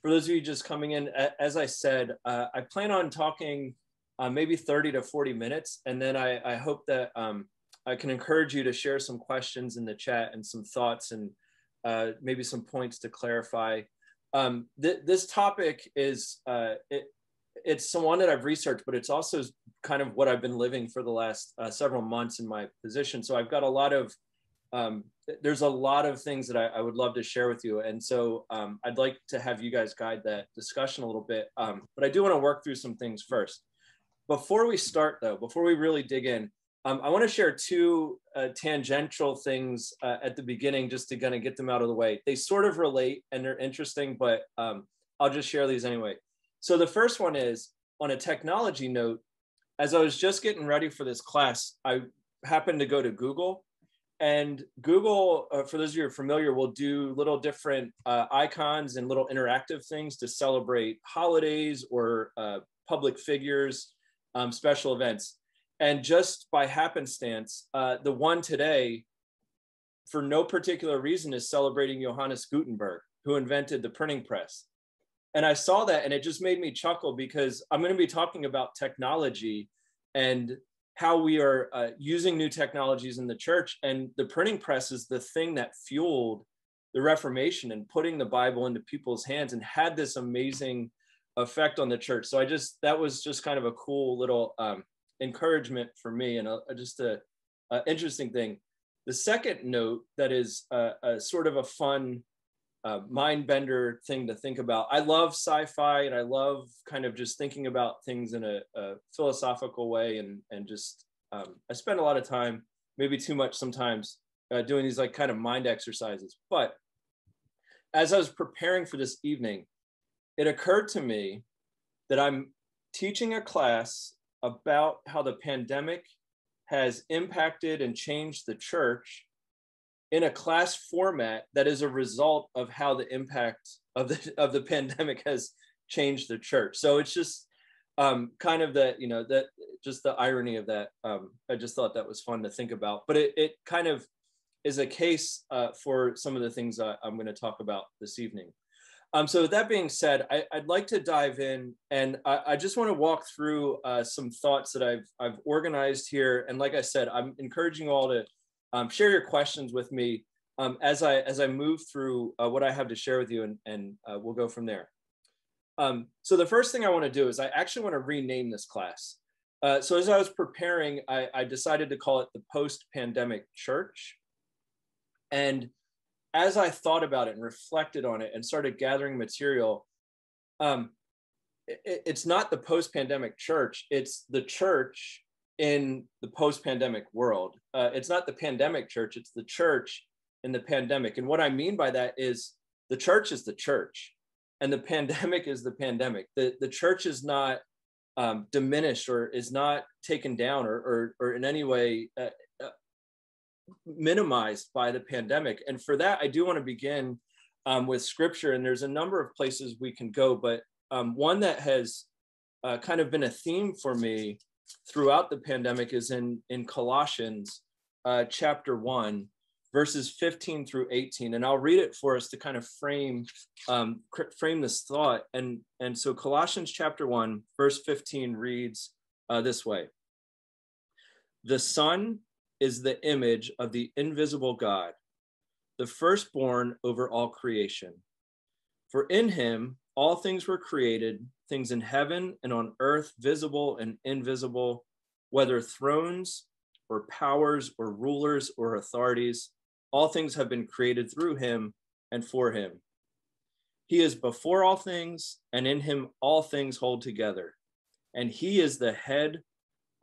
for those of you just coming in, as I said, I plan on talking maybe 30 to 40 minutes. And then I hope that I can encourage you to share some questions in the chat and some thoughts and maybe some points to clarify. This topic is, it's one that I've researched, but it's also kind of what I've been living for the last several months in my position. So I've got a lot of, there's a lot of things that I would love to share with you. And so I'd like to have you guys guide that discussion a little bit. But I do want to work through some things first. Before we start though, before we really dig in, I want to share two tangential things at the beginning, just to kind of get them out of the way. They sort of relate and they're interesting, but I'll just share these anyway. So the first one is, on a technology note, as I was just getting ready for this class, I happened to go to Google. And Google, for those of you who are familiar, will do little different icons and little interactive things to celebrate holidays or public figures, special events. And just by happenstance, the one today, for no particular reason, is celebrating Johannes Gutenberg, who invented the printing press. And I saw that and it just made me chuckle, because I'm going to be talking about technology and how we are using new technologies in the church. And the printing press is the thing that fueled the Reformation and putting the Bible into people's hands and had this amazing effect on the church. So that was just kind of a cool little encouragement for me, and just a interesting thing. The second note that is a sort of a fun mind bender thing to think about. I love sci-fi and I love kind of just thinking about things in a philosophical way, and just I spend a lot of time, maybe too much sometimes, doing these like kind of mind exercises. But as I was preparing for this evening, it occurred to me that I'm teaching a class about how the pandemic has impacted and changed the church in a class format that is a result of how the impact of the pandemic has changed the church. So it's just kind of that, that just the irony of that. I just thought that was fun to think about, but it kind of is a case for some of the things I'm going to talk about this evening. So with that being said, I'd like to dive in, and I just want to walk through some thoughts that I've organized here. And like I said, I'm encouraging you all to share your questions with me as I move through what I have to share with you, and we'll go from there. So the first thing I want to do is I actually want to rename this class. So as I was preparing, I decided to call it the Post-Pandemic Church. And as I thought about it and reflected on it and started gathering material, it's not the post-pandemic church, it's the church in the post-pandemic world. It's not the pandemic church, it's the church in the pandemic. And what I mean by that is the church is the church and the pandemic is the pandemic. The church is not diminished or is not taken down or in any way minimized by the pandemic. And for that, I do want to begin with scripture. And there's a number of places we can go, but one that has kind of been a theme for me throughout the pandemic is in Colossians chapter 1, verses 15 through 18. And I'll read it for us to kind of frame this thought. And so Colossians chapter 1, verse 15 reads this way: "The Son is the image of the invisible God, the firstborn over all creation. For in him all things were created, things in heaven and on earth, visible and invisible, whether thrones or powers or rulers or authorities. All things have been created through him and for him. He is before all things, and in him all things hold together. And he is the head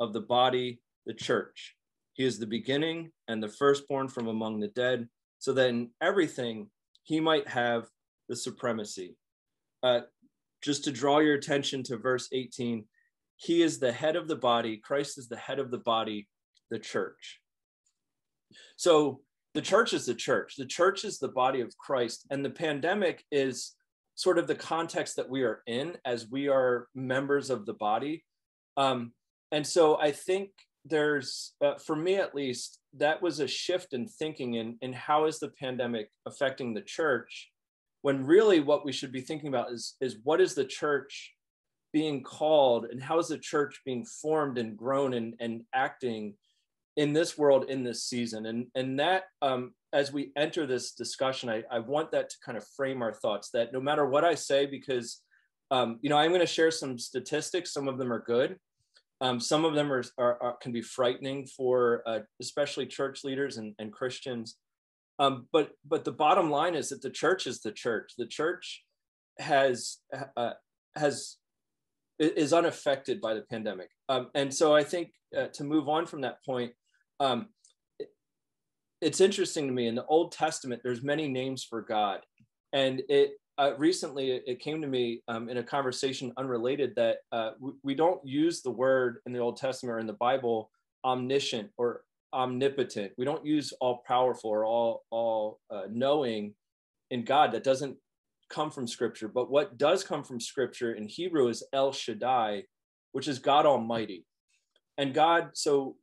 of the body, the church. He is the beginning and the firstborn from among the dead, so that in everything he might have the supremacy." Just to draw your attention to verse 18, he is the head of the body. Christ is the head of the body, the church. So the church is the church. The church is the body of Christ. And the pandemic is sort of the context that we are in as we are members of the body. And so I think there's, for me at least, that was a shift in thinking in how is the pandemic affecting the church when really what we should be thinking about is what is the church being called, and how is the church being formed and grown and acting in this world, in this season. And that, as we enter this discussion, I want that to kind of frame our thoughts, that no matter what I say, because I'm going to share some statistics. Some of them are good. Some of them can be frightening for especially church leaders and Christians. But the bottom line is that the church is the church. The church is unaffected by the pandemic. And so I think to move on from that point, it's interesting to me, in the Old Testament, there's many names for God. And recently it came to me in a conversation unrelated that we don't use the word in the Old Testament or in the Bible omniscient or omnipotent. We don't use all powerful or all knowing in God. That doesn't come from scripture. But what does come from scripture in Hebrew is El Shaddai, which is God Almighty. And God, so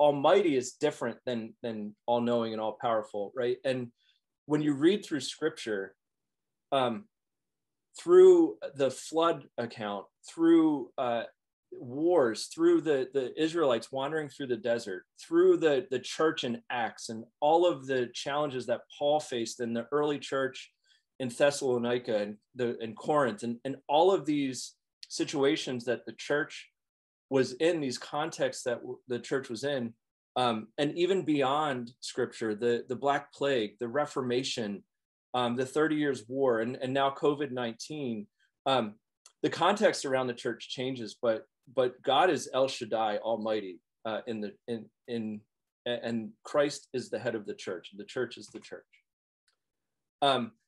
Almighty is different than all knowing and all powerful, right? And when you read through scripture, through the flood account, through wars, through the Israelites wandering through the desert, through the church in Acts, and all of the challenges that Paul faced in the early church in Thessalonica and Corinth, and all of these situations that the church was in, these contexts that the church was in, and even beyond scripture, the Black Plague, the Reformation, the 30 Years War, and now COVID-19, the context around the church changes, but God is El Shaddai, Almighty, and Christ is the head of the church, and the church is the church.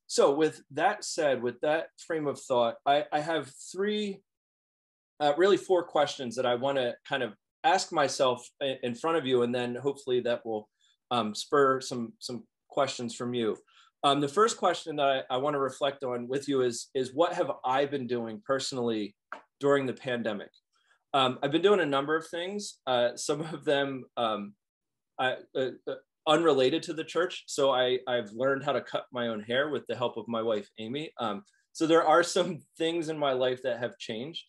So with that said, with that frame of thought, I have really four questions that I want to kind of ask myself in front of you, and then hopefully that will spur some questions from you. The first question that I want to reflect on with you is what have I been doing personally during the pandemic? I've been doing a number of things, some of them unrelated to the church. So I've learned how to cut my own hair with the help of my wife, Amy. So there are some things in my life that have changed.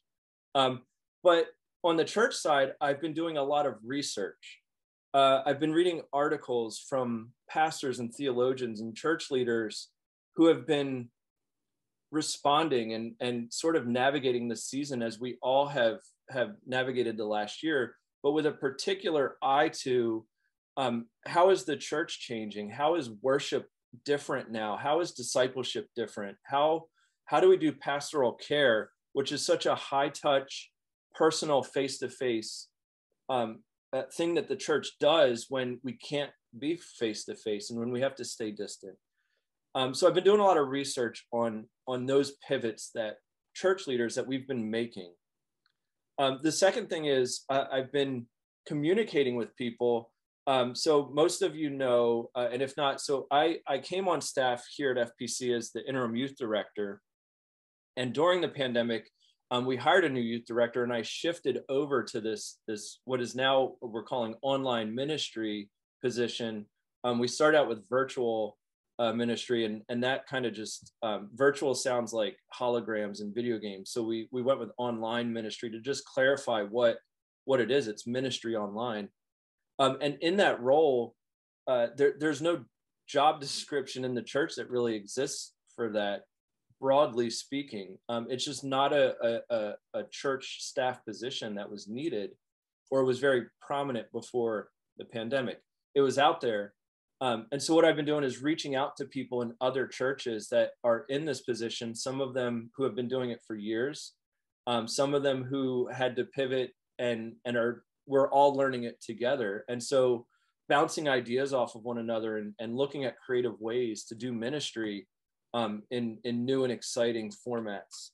But on the church side, I've been doing a lot of research. I've been reading articles from pastors and theologians and church leaders who have been responding and sort of navigating the season as we all have navigated the last year, but with a particular eye to how is the church changing? How is worship different now? How is discipleship different? How do we do pastoral care, which is such a high touch, personal, face-to-face thing that the church does when we can't be face-to-face and when we have to stay distant. So I've been doing a lot of research on those pivots that church leaders that we've been making. The second thing is I've been communicating with people. So most of you know, and if not, so I came on staff here at FPC as the interim youth director. And during the pandemic, we hired a new youth director, and I shifted over to this what is now we're calling online ministry position. We started out with virtual ministry, and that kind of just virtual sounds like holograms and video games. So we went with online ministry to just clarify what it is. It's ministry online. And in that role, there's no job description in the church that really exists for that, broadly speaking. It's just not a church staff position that was needed or was very prominent before the pandemic. It was out there. And so what I've been doing is reaching out to people in other churches that are in this position, some of them who have been doing it for years, some of them who had to pivot and we're all learning it together. And so bouncing ideas off of one another and looking at creative ways to do ministry in new and exciting formats.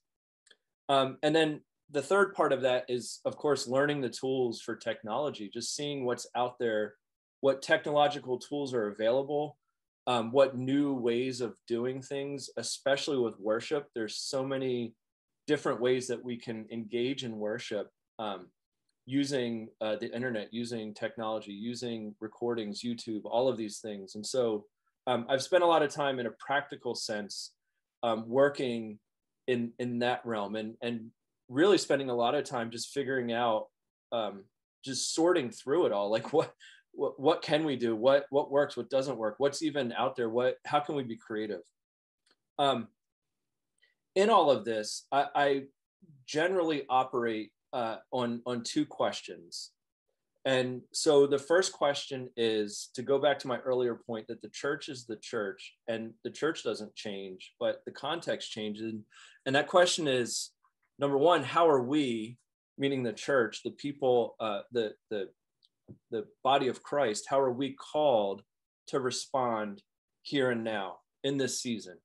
And then the third part of that is, of course, learning the tools for technology, just seeing what's out there, what technological tools are available, what new ways of doing things, especially with worship. There's so many different ways that we can engage in worship using the internet, using technology, using recordings, YouTube, all of these things. And so I've spent a lot of time in a practical sense working in that realm, and really spending a lot of time just figuring out, just sorting through it all. Like what can we do? What works? What doesn't work? What's even out there? How can we be creative? In all of this, I generally operate on two questions. And so the first question is to go back to my earlier point that the church is the church, and the church doesn't change, but the context changes. And that question is, number one, how are we, meaning the church, the people, the body of Christ, how are we called to respond here and now in this season?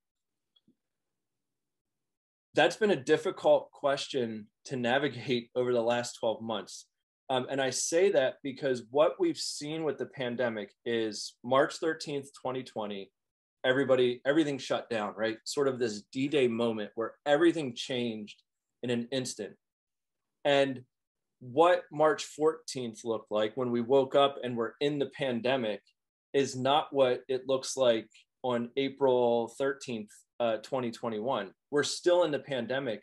That's been a difficult question to navigate over the last 12 months. And I say that because what we've seen with the pandemic is March 13th, 2020, everything shut down, right? Sort of this D-Day moment where everything changed in an instant. And what March 14th looked like when we woke up and were in the pandemic is not what it looks like on April 13th, 2021. We're still in the pandemic,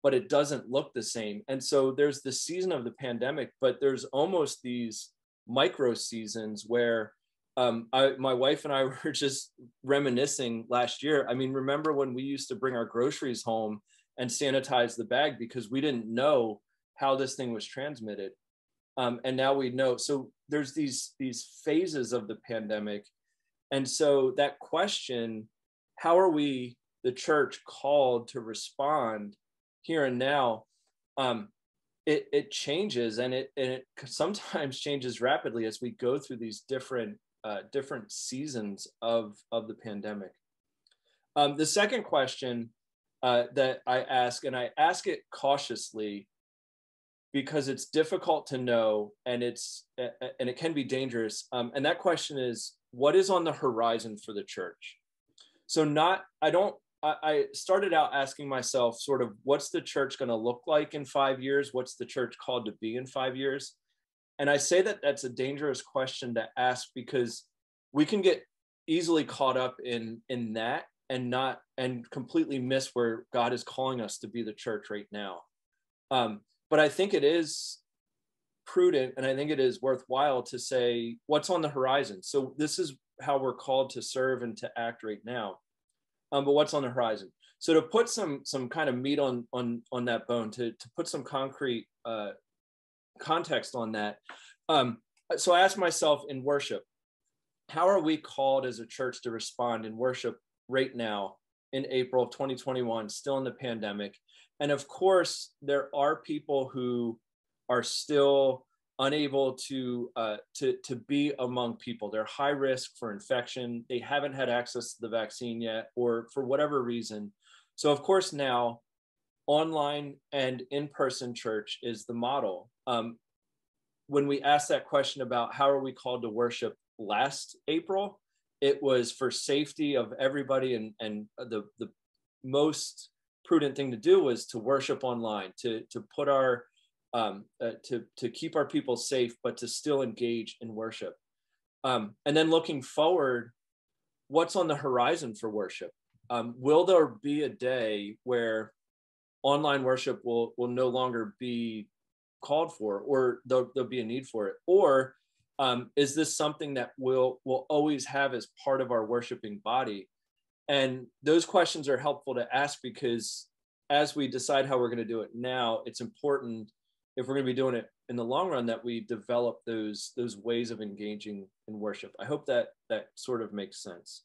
but it doesn't look the same. And so there's the season of the pandemic, but there's almost these micro seasons where my wife and I were just reminiscing last year. I mean, remember when we used to bring our groceries home and sanitize the bag because we didn't know how this thing was transmitted. And now we know. So there's these phases of the pandemic. And so that question, how are we, the church, called to respond here and now? It changes, and it sometimes changes rapidly as we go through these different seasons of the pandemic. The second question that I ask, and I ask it cautiously because it's difficult to know, and it can be dangerous. And that question is, what is on the horizon for the church? So I started out asking myself sort of, what's the church going to look like in 5 years? What's the church called to be in 5 years? And I say that that's a dangerous question to ask because we can get easily caught up in that and completely miss where God is calling us to be the church right now. But I think it is prudent, and I think it is worthwhile to say what's on the horizon. So this is how we're called to serve and to act right now. But what's on the horizon? So to put some kind of meat on that bone, to put some concrete context on that. So I asked myself in worship, how are we called as a church to respond in worship right now in April of 2021, still in the pandemic? And of course, there are people who are still unable to be among people. They're high risk for infection. They haven't had access to the vaccine yet, or for whatever reason. So of course now, online and in-person church is the model. When we asked that question about how are we called to worship last April, it was for safety of everybody, and the most prudent thing to do was to worship online, to put our to keep our people safe, but to still engage in worship. And then looking forward, what's on the horizon for worship? Will there be a day where online worship will no longer be called for, or there'll be a need for it? Or is this something that we'll always have as part of our worshiping body? And those questions are helpful to ask because as we decide how we're going to do it now, it's important, if we're going to be doing it in the long run, that we develop those ways of engaging in worship. I hope that sort of makes sense.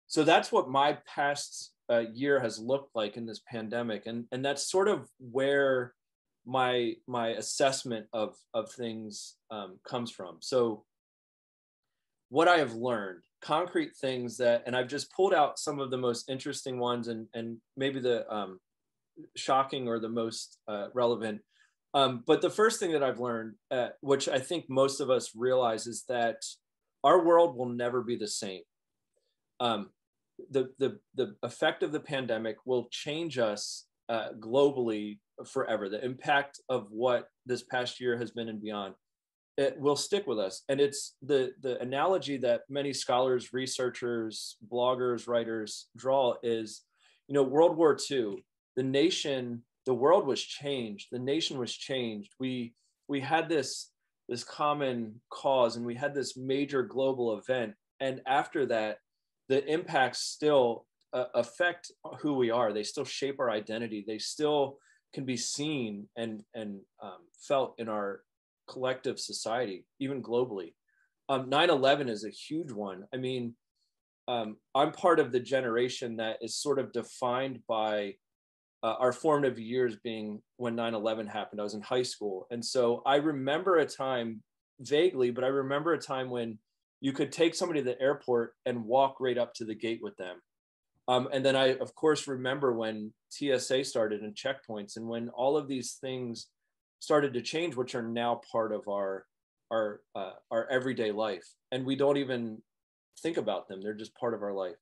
So that's what my past year has looked like in this pandemic, and that's sort of where my assessment of things comes from. So what I have learned, concrete things that, and I've just pulled out some of the most interesting ones and maybe the shocking or the most relevant. But the first thing that I've learned, which I think most of us realize, is that our world will never be the same. The effect of the pandemic will change us globally forever. The impact of what this past year has been and beyond it will stick with us. And it's the analogy that many scholars, researchers, bloggers, writers draw is, World War II, the world was changed. The nation was changed. We had this common cause, and we had this major global event. And after that, the impacts still affect who we are. They still shape our identity. They still can be seen and felt in our collective society, even globally. 9/11 is a huge one. I mean, I'm part of the generation that is sort of defined by our formative years being when 9/11 happened. I was in high school. And so I remember a time vaguely, but I remember a time when you could take somebody to the airport and walk right up to the gate with them. And then I, of course, remember when TSA started and checkpoints, and when all of these things started to change, which are now part of our everyday life, and we don't even think about them; they're just part of our life.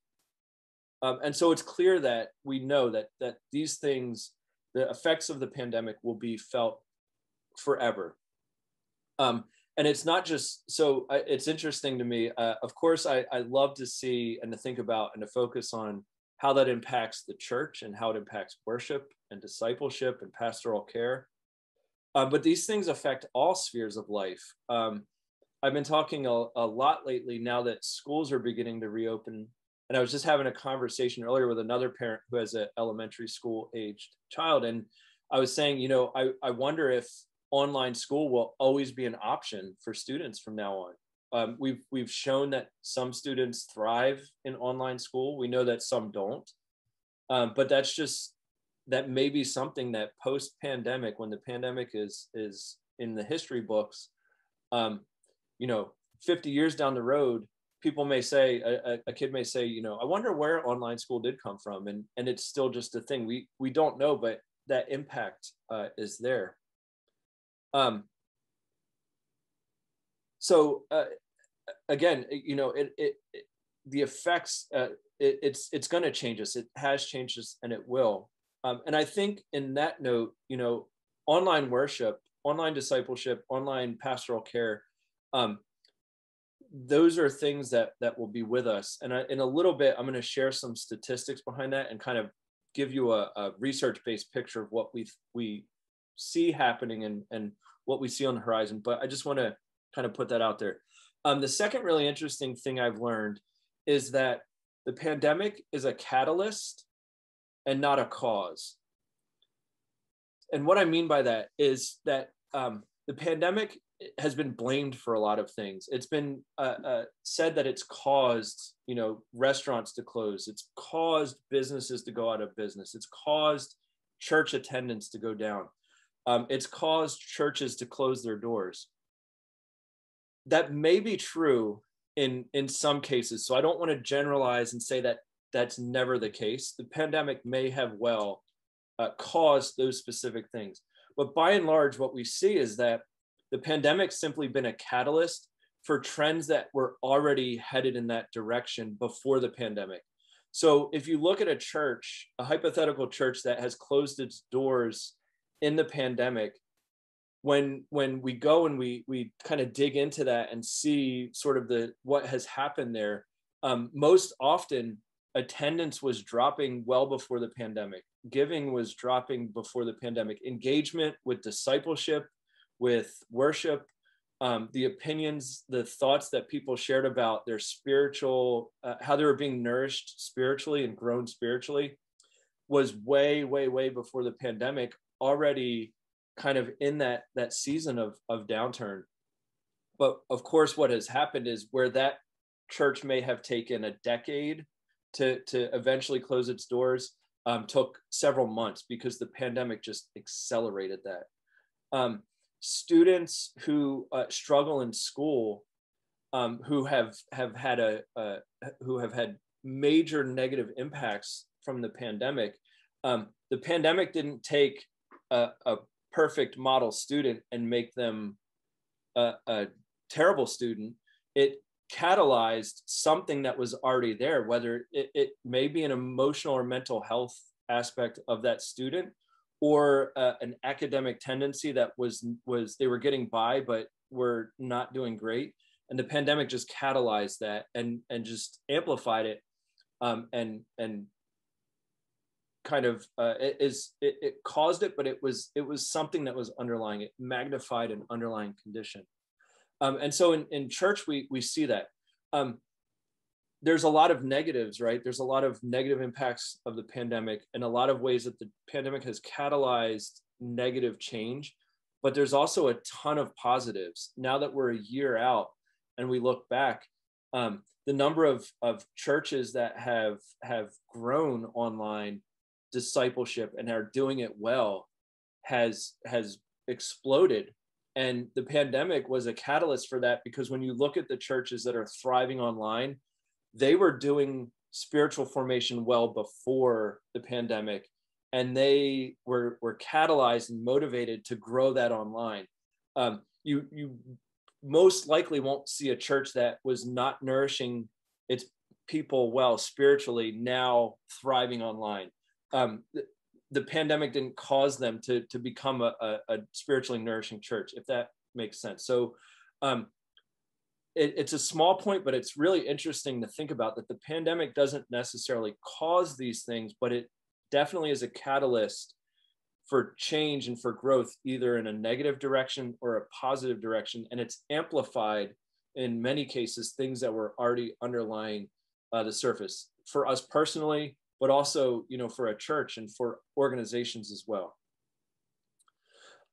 And so it's clear that we know that these things, the effects of the pandemic, will be felt forever. And it's not just so. It's interesting to me. Of course, I love to see and to think about and to focus on how that impacts the church and how it impacts worship and discipleship and pastoral care. But these things affect all spheres of life. I've been talking a lot lately now that schools are beginning to reopen. And I was just having a conversation earlier with another parent who has an elementary school aged child. And I was saying, I wonder if online school will always be an option for students from now on. We've shown that some students thrive in online school. We know that some don't. But that may be something that post-pandemic, when the pandemic is in the history books, 50 years down the road, people may say, a kid may say, I wonder where online school did come from. And it's still just a thing. We don't know, but that impact is there. So again, the effects, it's going to change us. It has changed us, and it will. And I think in that note, online worship, online discipleship, online pastoral care, those are things that will be with us. And in a little bit, I'm going to share some statistics behind that and kind of give you a research-based picture of what we see happening and what we see on the horizon. But I just want to kind of put that out there. The second really interesting thing I've learned is that the pandemic is a catalyst and not a cause. And what I mean by that is that the pandemic has been blamed for a lot of things. It's been said that it's caused, restaurants to close. It's caused businesses to go out of business. It's caused church attendance to go down. It's caused churches to close their doors. That may be true in some cases. So I don't want to generalize and say that that's never the case. The pandemic may have caused those specific things. But by and large, what we see is that the pandemic's simply been a catalyst for trends that were already headed in that direction before the pandemic. So if you look at a church, a hypothetical church that has closed its doors in the pandemic, when we go and we kind of dig into that and see sort of what has happened there, most often attendance was dropping well before the pandemic. Giving was dropping before the pandemic. Engagement with discipleship, with worship, the opinions, the thoughts that people shared about their spiritual, how they were being nourished spiritually and grown spiritually, was way, way, way before the pandemic, already kind of in that season of downturn. But of course, what has happened is where that church may have taken a decade to eventually close its doors, took several months because the pandemic just accelerated that. Students who struggle in school, who have had major negative impacts from the pandemic. The pandemic didn't take a perfect model student and make them a terrible student. It catalyzed something that was already there, whether it may be an emotional or mental health aspect of that student, or an academic tendency that was they were getting by, but were not doing great, and the pandemic just catalyzed that and just amplified it, and kind of it caused it, but it was something that was underlying it, magnified an underlying condition. And so in church we see that. There's a lot of negatives, right? There's a lot of negative impacts of the pandemic, and a lot of ways that the pandemic has catalyzed negative change, but there's also a ton of positives. Now that we're a year out and we look back, the number of churches that have grown online discipleship and are doing it well has exploded. And the pandemic was a catalyst for that, because when you look at the churches that are thriving online, they were doing spiritual formation well before the pandemic, and they were catalyzed and motivated to grow that online. You most likely won't see a church that was not nourishing its people well spiritually now thriving online. The pandemic didn't cause them to become a spiritually nourishing church, if that makes sense. So it's a small point, but it's really interesting to think about that the pandemic doesn't necessarily cause these things, but it definitely is a catalyst for change and for growth, either in a negative direction or a positive direction. And it's amplified, in many cases, things that were already underlying the surface for us personally, but also, for a church and for organizations as well.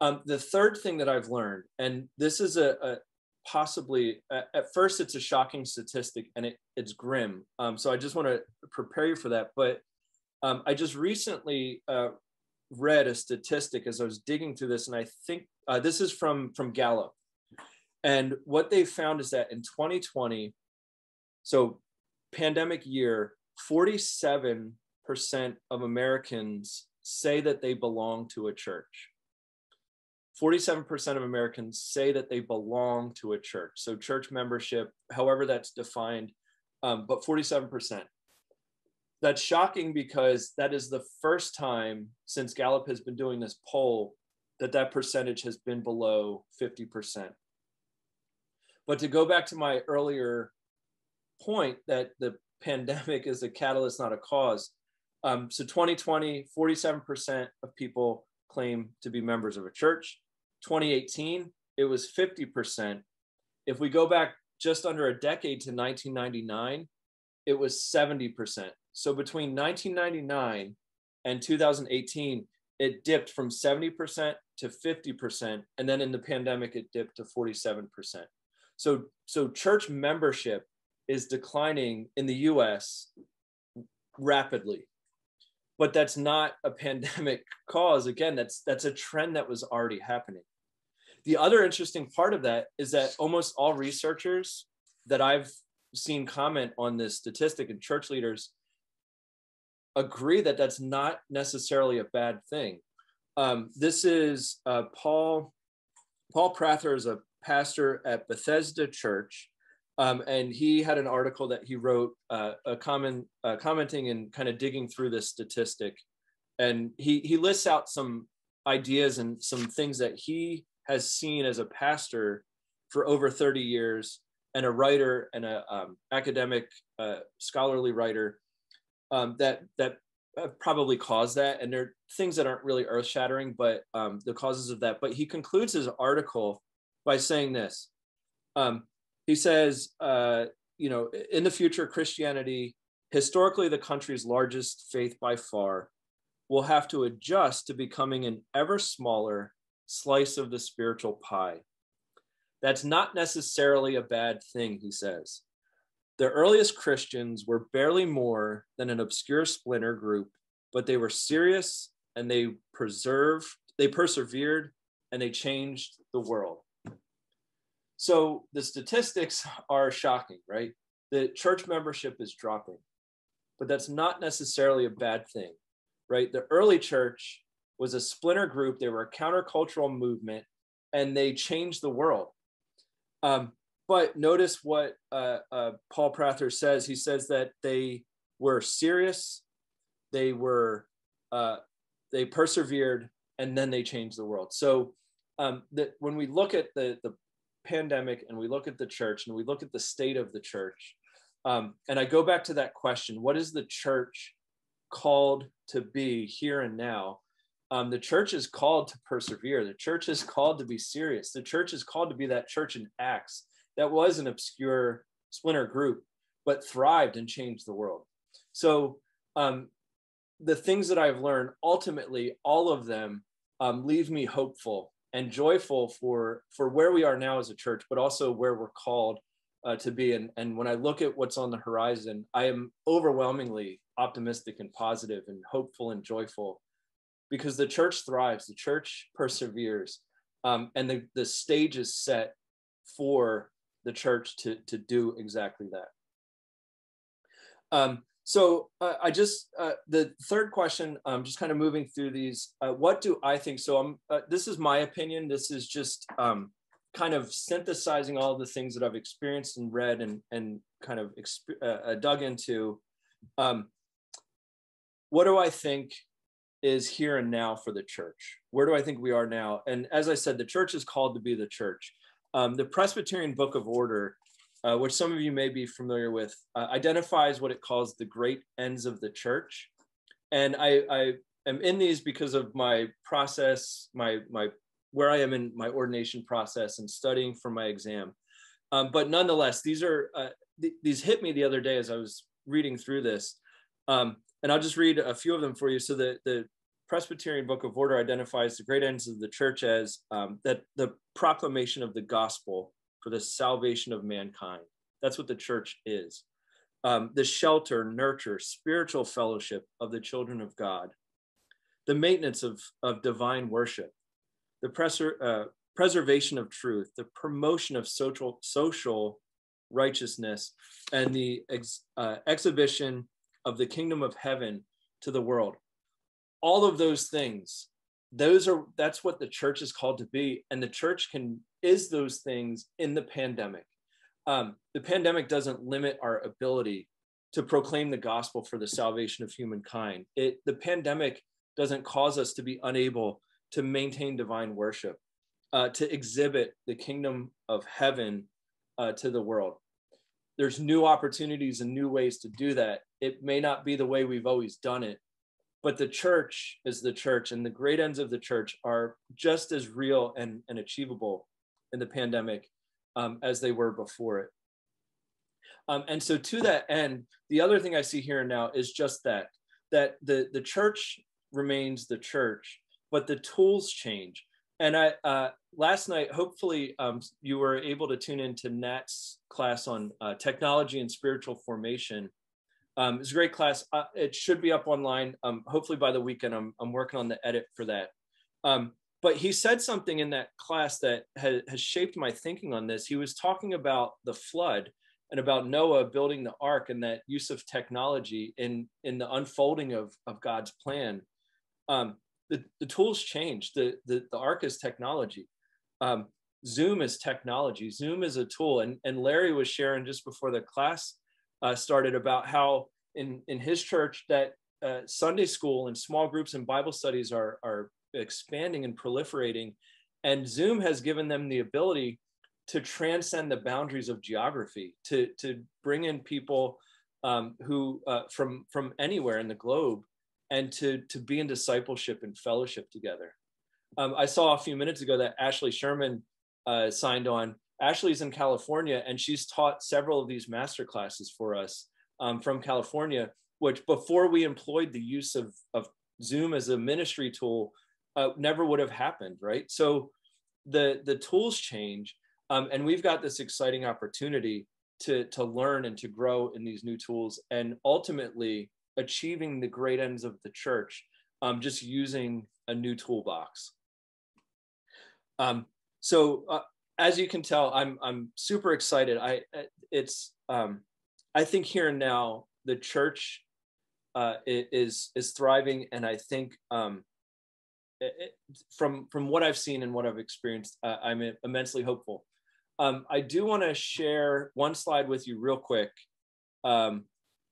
The third thing that I've learned, and this is a possibly, at first it's a shocking statistic and it's grim. So I just want to prepare you for that. But I just recently read a statistic as I was digging through this, and I think this is from Gallup. And what they found is that in 2020, so pandemic year, 47% of Americans say that they belong to a church. 47% of Americans say that they belong to a church. So church membership, however that's defined, but 47%. That's shocking, because that is the first time since Gallup has been doing this poll that percentage has been below 50%. But to go back to my earlier point that the pandemic is a catalyst, not a cause. So 2020, 47% of people claim to be members of a church. 2018, it was 50%. If we go back just under a decade to 1999, it was 70%. So between 1999 and 2018, it dipped from 70% to 50%. And then in the pandemic, it dipped to 47%. So church membership is declining in the US rapidly, but that's not a pandemic cause. Again, that's a trend that was already happening. The other interesting part of that is that almost all researchers that I've seen comment on this statistic, and church leaders, agree that that's not necessarily a bad thing. This is Paul Prather is a pastor at Bethesda Church. And he had an article that he wrote commenting and kind of digging through this statistic. And he lists out some ideas and some things that he has seen as a pastor for over 30 years, and a writer and a academic scholarly writer that probably caused that. And they're things that aren't really earth-shattering, but the causes of that. But he concludes his article by saying this. He says, in the future, Christianity, historically the country's largest faith by far, will have to adjust to becoming an ever smaller slice of the spiritual pie. That's not necessarily a bad thing, he says. The earliest Christians were barely more than an obscure splinter group, but they were serious, and they persevered, and they changed the world. So the statistics are shocking, right? The church membership is dropping, but that's not necessarily a bad thing, right? The early church was a splinter group. They were a countercultural movement, and they changed the world. But notice what Paul Prather says. He says that they were serious, they persevered, and then they changed the world. So when we look at the pandemic and we look at the church and we look at the state of the church, and I go back to that question, what is the church called to be here and now? The church is called to persevere. The church is called to be serious. The church is called to be that church in Acts that was an obscure splinter group, but thrived and changed the world. So the things that I've learned, ultimately, all of them leave me hopeful and joyful for where we are now as a church, but also where we're called to be. And when I look at what's on the horizon, I am overwhelmingly optimistic and positive and hopeful and joyful, because the church thrives, the church perseveres, and the stage is set for the church to do exactly that. So the third question, just kind of moving through these, what do I think? So this is my opinion. This is just kind of synthesizing all the things that I've experienced and read and kind of dug into. What do I think is here and now for the church? Where do I think we are now? And as I said, the church is called to be the church. The Presbyterian Book of Order, which some of you may be familiar with, identifies what it calls the great ends of the church. And I am in these because of my process, where I am in my ordination process and studying for my exam. But nonetheless, these hit me the other day as I was reading through this. And I'll just read a few of them for you. So the Presbyterian Book of Order identifies the great ends of the church as that the proclamation of the gospel for the salvation of mankind. That's what the church is. The shelter, nurture, spiritual fellowship of the children of God. The maintenance of divine worship. The preservation of truth. The promotion of social righteousness. And the exhibition of the kingdom of heaven to the world. All of those things, that's what the church is called to be. And the church is those things in the pandemic. The pandemic doesn't limit our ability to proclaim the gospel for the salvation of humankind. The pandemic doesn't cause us to be unable to maintain divine worship, to exhibit the kingdom of heaven to the world. There's new opportunities and new ways to do that. It may not be the way we've always done it, but the church is the church, and the great ends of the church are just as real and achievable in the pandemic as they were before it. And so to that end, the other thing I see here and now is just that the church remains the church, but the tools change. And last night, hopefully you were able to tune into Nat's class on technology and spiritual formation. It's a great class. It should be up online. Hopefully by the weekend, I'm working on the edit for that. But he said something in that class that has shaped my thinking on this. He was talking about the flood and about Noah building the ark and that use of technology in the unfolding of God's plan. The tools change. The ark is technology. Zoom is technology. Zoom is a tool. And Larry was sharing just before the class started about how in his church that Sunday school and small groups and Bible studies are expanding and proliferating. And Zoom has given them the ability to transcend the boundaries of geography, to bring in people who from anywhere in the globe, and to be in discipleship and fellowship together. I saw a few minutes ago that Ashley Sherman signed on. Ashley's in California, and she's taught several of these master classes for us from California, which before we employed the use of Zoom as a ministry tool, never would have happened, right? So the tools change, and we've got this exciting opportunity to learn and to grow in these new tools, and ultimately achieving the great ends of the church, just using a new toolbox. So as you can tell, I'm super excited. I think here and now the church is thriving, and I think from what I've seen and what I've experienced, I'm immensely hopeful. I do want to share one slide with you real quick,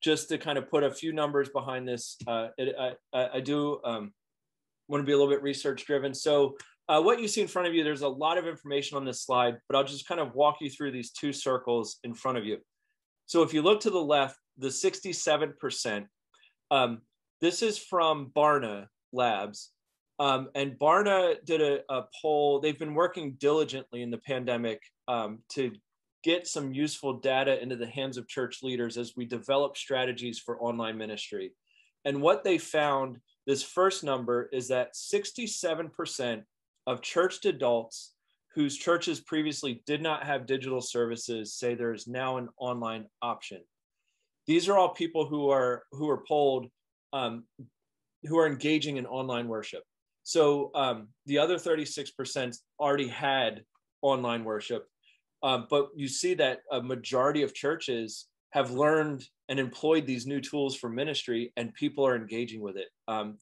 just to kind of put a few numbers behind this. I do want to be a little bit research driven. So what you see in front of you, there's a lot of information on this slide, but I'll just kind of walk you through these two circles in front of you. So if you look to the left, the 67%, this is from Barna Labs. And Barna did a poll. They've been working diligently in the pandemic to get some useful data into the hands of church leaders as we develop strategies for online ministry. And what they found, this first number, is that 67% of churched adults whose churches previously did not have digital services say there is now an online option. These are all people who are polled who are engaging in online worship. So the other 36% already had online worship, but you see that a majority of churches have learned and employed these new tools for ministry, and people are engaging with it.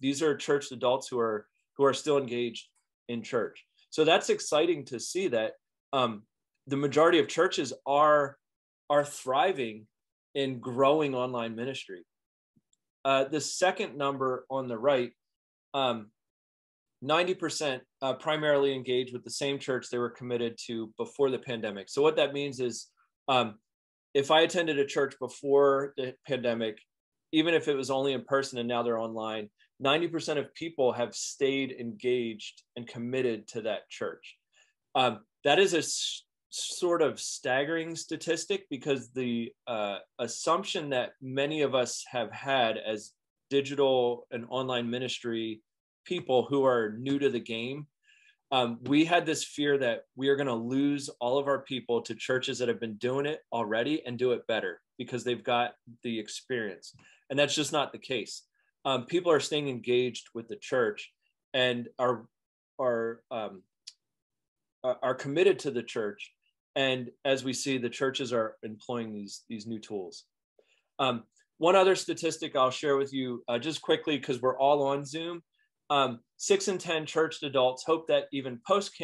These are church adults who are still engaged in church. So that's exciting to see that the majority of churches are thriving in growing online ministry. The second number on the right, 90% primarily engaged with the same church they were committed to before the pandemic. So what that means is, if I attended a church before the pandemic, even if it was only in person and now they're online, 90% of people have stayed engaged and committed to that church. That is a sort of staggering statistic, because the assumption that many of us have had as digital and online ministry people who are new to the game, we had this fear that we are going to lose all of our people to churches that have been doing it already and do it better because they've got the experience. And that's just not the case. People are staying engaged with the church and are committed to the church. And as we see, the churches are employing these new tools. One other statistic I'll share with you just quickly, because we're all on Zoom. 6 in 10 church adults hope that even post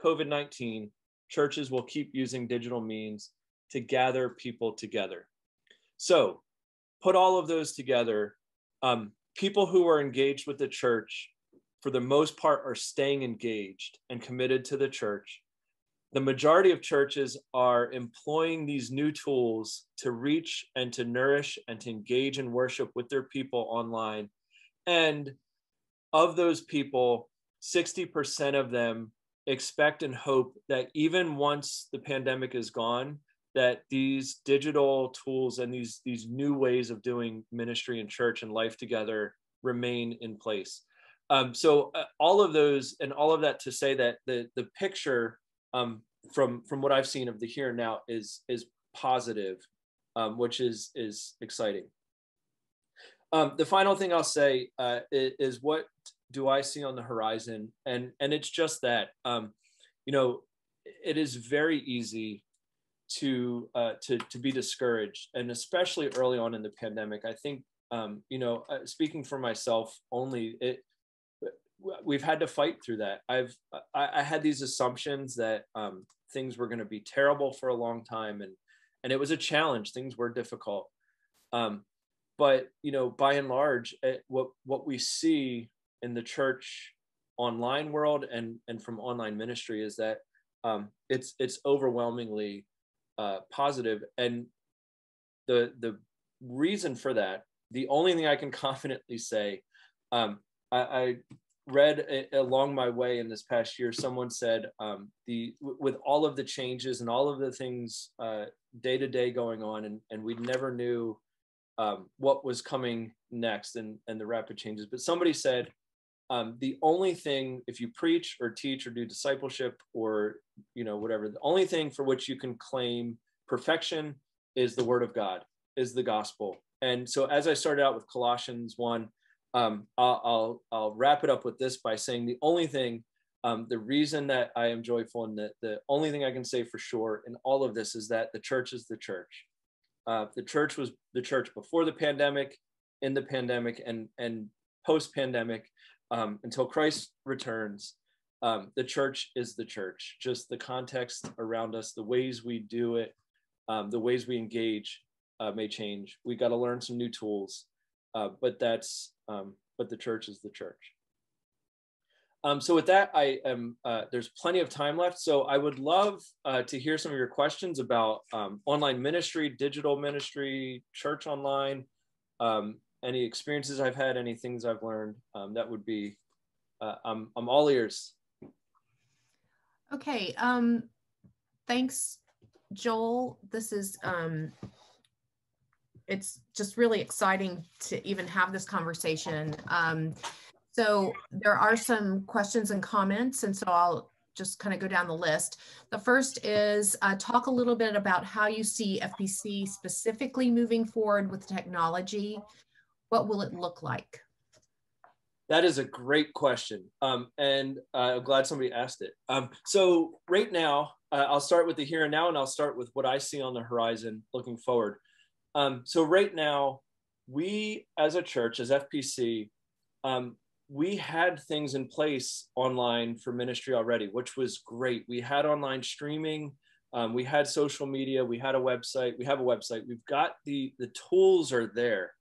COVID-19, churches will keep using digital means to gather people together. So put all of those together. People who are engaged with the church, for the most part, are staying engaged and committed to the church. The majority of churches are employing these new tools to reach and to nourish and to engage in worship with their people online. And of those people, 60% of them expect and hope that even once the pandemic is gone, that these digital tools and these new ways of doing ministry and church and life together remain in place. So all of those and all of that to say that the picture from what I've seen of the here and now is positive, which is exciting. The final thing I'll say is, what do I see on the horizon? And it's just that, it is very easy to be discouraged, and especially early on in the pandemic. I think, speaking for myself only, we've had to fight through that. I had these assumptions that things were going to be terrible for a long time, and it was a challenge. Things were difficult. But, by and large, what we see in the church online world and from online ministry is that it's overwhelmingly positive. And the reason for that, the only thing I can confidently say, I read along my way in this past year, someone said, with all of the changes and all of the things day to day going on, and we never knew what was coming next and the rapid changes. But somebody said, the only thing, if you preach or teach or do discipleship or, whatever, the only thing for which you can claim perfection is the word of God, is the gospel. And so as I started out with Colossians 1, I'll wrap it up with this by saying the only thing, the reason that I am joyful, and the only thing I can say for sure in all of this is that the church is the church. The church was the church before the pandemic, in the pandemic, and post-pandemic, until Christ returns. The church is the church. Just the context around us, the ways we do it, the ways we engage may change. We got to learn some new tools, but the church is the church. So with that, I am, there's plenty of time left. So I would love to hear some of your questions about online ministry, digital ministry, church online, any experiences I've had, any things I've learned. That would be, I'm all ears. Okay, thanks, Joel. This is, it's just really exciting to even have this conversation. So there are some questions and comments, and so I'll just kind of go down the list. The first is talk a little bit about how you see FPC specifically moving forward with technology. What will it look like? That is a great question. And I'm glad somebody asked it. So right now, I'll start with the here and now, and I'll start with what I see on the horizon looking forward. So right now, we as a church, as FPC, we had things in place online for ministry already, which was great. We had online streaming, we had social media, we had a website, we have a website. We've got the tools are there.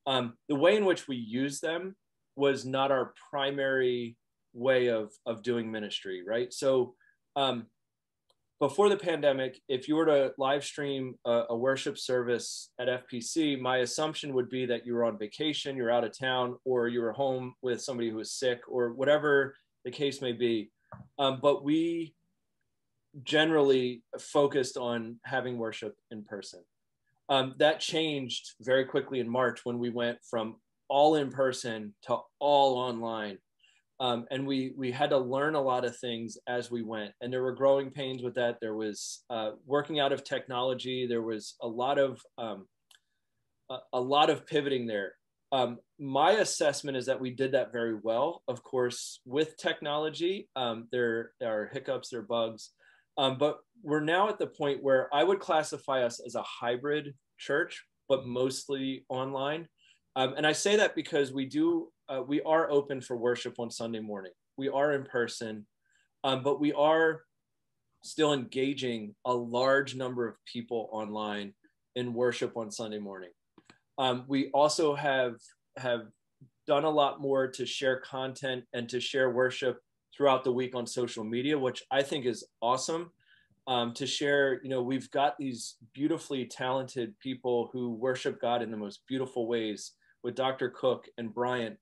The way in which we use them was not our primary way of doing ministry, right? So before the pandemic, if you were to live stream a worship service at FPC, my assumption would be that you were on vacation, you're out of town, or you were home with somebody who was sick, or whatever the case may be. But we generally focused on having worship in person. That changed very quickly in March when we went from all in person to all online. And we had to learn a lot of things as we went, and there were growing pains with that. There was working out of technology. There was a lot of pivoting there. My assessment is that we did that very well. Of course, with technology, there are hiccups, there are bugs, but we're now at the point where I would classify us as a hybrid church, but mostly online. And I say that because we are open for worship on Sunday morning. We are in person, but we are still engaging a large number of people online in worship on Sunday morning. We also have done a lot more to share content and to share worship throughout the week on social media, which I think is awesome. To share, we've got these beautifully talented people who worship God in the most beautiful ways, with Dr. Cook and Bryant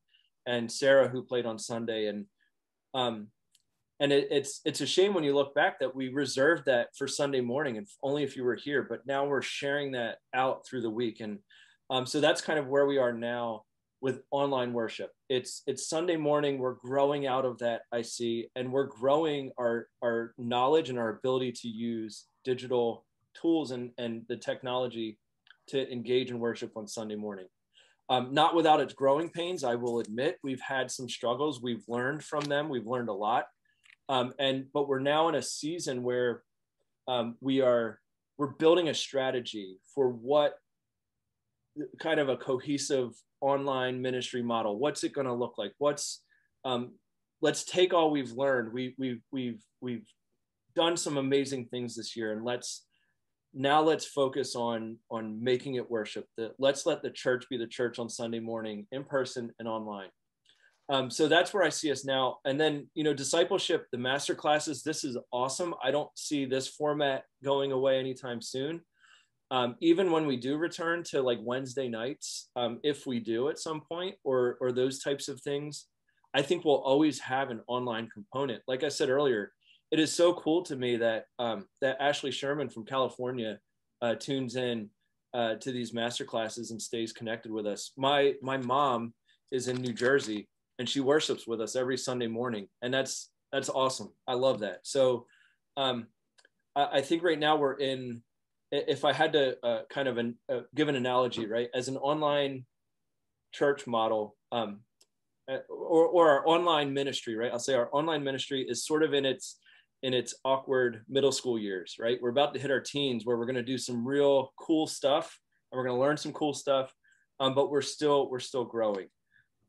and Sarah, who played on Sunday. And it's a shame when you look back that we reserved that for Sunday morning and only if you were here, but now we're sharing that out through the week. And so that's kind of where we are now with online worship. It's Sunday morning, we're growing out of that, I see, and we're growing our knowledge and our ability to use digital tools and the technology to engage in worship on Sunday morning. Not without its growing pains, I will admit. We've had some struggles. We've learned from them. We've learned a lot. But we're now in a season where we're building a strategy for what kind of a cohesive online ministry model. What's it going to look like? Let's take all we've learned. We've done some amazing things this year, and let's focus on making it worship. Let's let the church be the church on Sunday morning, in person and online. So that's where I see us now. And then, discipleship, the master classes, this is awesome. I don't see this format going away anytime soon. Even when we do return to like Wednesday nights, if we do at some point, or those types of things, I think we'll always have an online component. Like I said earlier, it is so cool to me that that Ashley Sherman from California tunes in to these master classes and stays connected with us. My mom is in New Jersey, and she worships with us every Sunday morning, and that's awesome. I love that. So I think right now we're in. If I had to kind of give an analogy, right, as an online church model, or our online ministry, right? I'll say our online ministry is sort of in its awkward middle school years, right? We're about to hit our teens where we're going to do some real cool stuff, and we're going to learn some cool stuff, but we're still growing.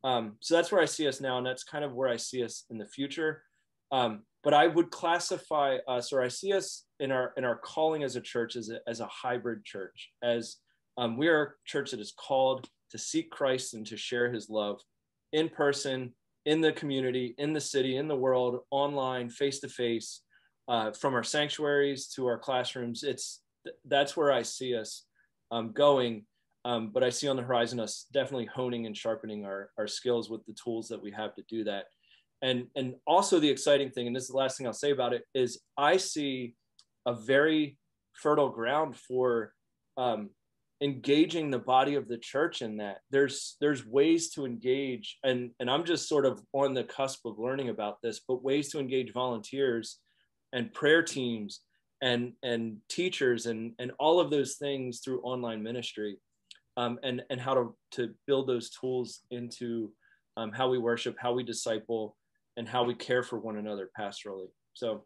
So that's where I see us now, and that's kind of where I see us in the future. But I would classify us, or I see us in our calling as a church as a hybrid church, as we are a church that is called to seek Christ and to share his love in person in the community, in the city, in the world, online, face-to-face, from our sanctuaries to our classrooms. That's where I see us going. But I see on the horizon us definitely honing and sharpening our skills with the tools that we have to do that. And also the exciting thing, and this is the last thing I'll say about it, is I see a very fertile ground for engaging the body of the church in that. There's ways to engage, and I'm just sort of on the cusp of learning about this, but ways to engage volunteers and prayer teams and teachers and all of those things through online ministry, and how to build those tools into how we worship, how we disciple, and how we care for one another pastorally. So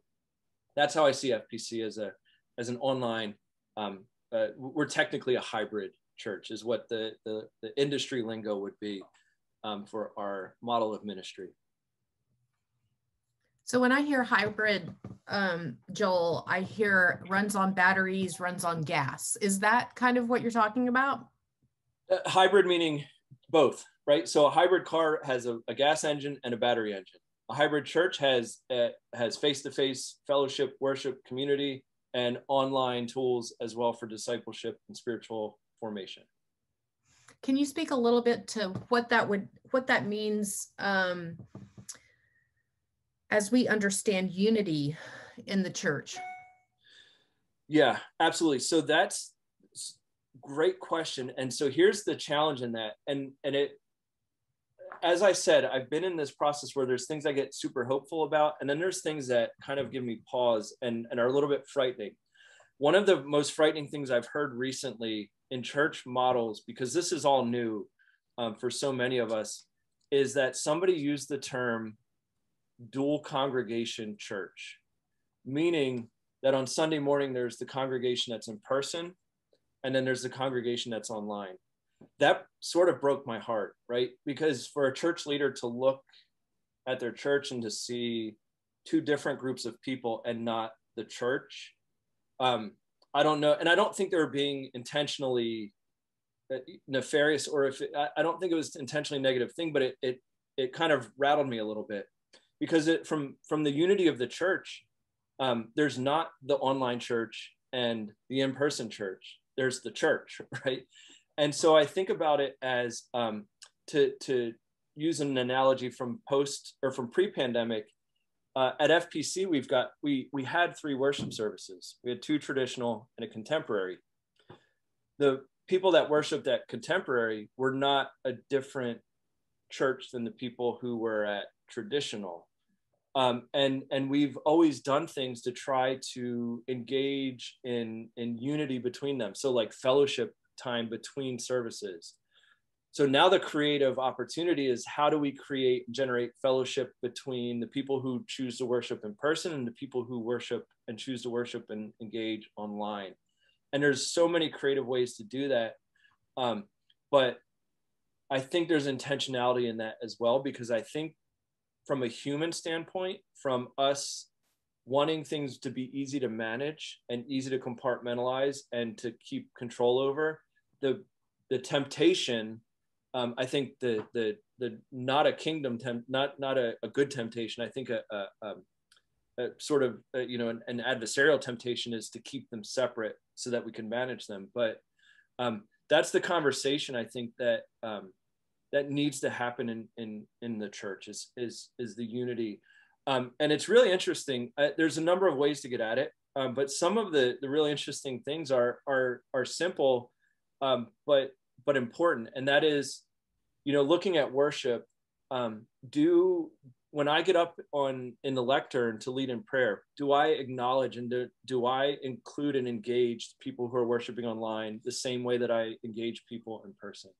that's how I see FPC as an online. We're technically a hybrid church, is what the industry lingo would be for our model of ministry. So when I hear hybrid, Joel, I hear runs on batteries, runs on gas. Is that kind of what you're talking about? Hybrid meaning both, right? So a hybrid car has a gas engine and a battery engine. A hybrid church has face-to-face fellowship, worship, community, and online tools as well for discipleship and spiritual formation. Can you speak a little bit to what that means as we understand unity in the church? Yeah, absolutely. So that's great question. And so here's the challenge in that. And it, as I said, I've been in this process where there's things I get super hopeful about, and then there's things that kind of give me pause and are a little bit frightening. One of the most frightening things I've heard recently in church models, because this is all new for so many of us, is that somebody used the term dual congregation church, meaning that on Sunday morning, there's the congregation that's in person, and then there's the congregation that's online. That sort of broke my heart, right? Because for a church leader to look at their church and to see two different groups of people and not the church, I don't know. And I don't think they were being intentionally nefarious, or I don't think it was intentionally negative thing, but it kind of rattled me a little bit, because from the unity of the church, there's not the online church and the in-person church. There's the church, right? And so I think about it as, to use an analogy from pre-pandemic, at FPC, we had 3 worship services. We had 2 traditional and a contemporary. The people that worshiped at contemporary were not a different church than the people who were at traditional. And we've always done things to try to engage in unity between them. So like fellowship time between services. So now the creative opportunity is, how do we generate fellowship between the people who choose to worship in person and the people who worship and choose to worship and engage online? And there's so many creative ways to do that. But I think there's intentionality in that as well, because I think from a human standpoint, from us wanting things to be easy to manage and easy to compartmentalize and to keep control over, the temptation, I think the not a kingdom not a good temptation. I think a sort of an adversarial temptation is to keep them separate so that we can manage them. But that's the conversation I think that that needs to happen in the church is the unity. And it's really interesting. There's a number of ways to get at it, but some of the really interesting things are simple, but important. And that is, looking at worship, when I get up in the lectern to lead in prayer, do I acknowledge and do I include and engage people who are worshiping online the same way that I engage people in person?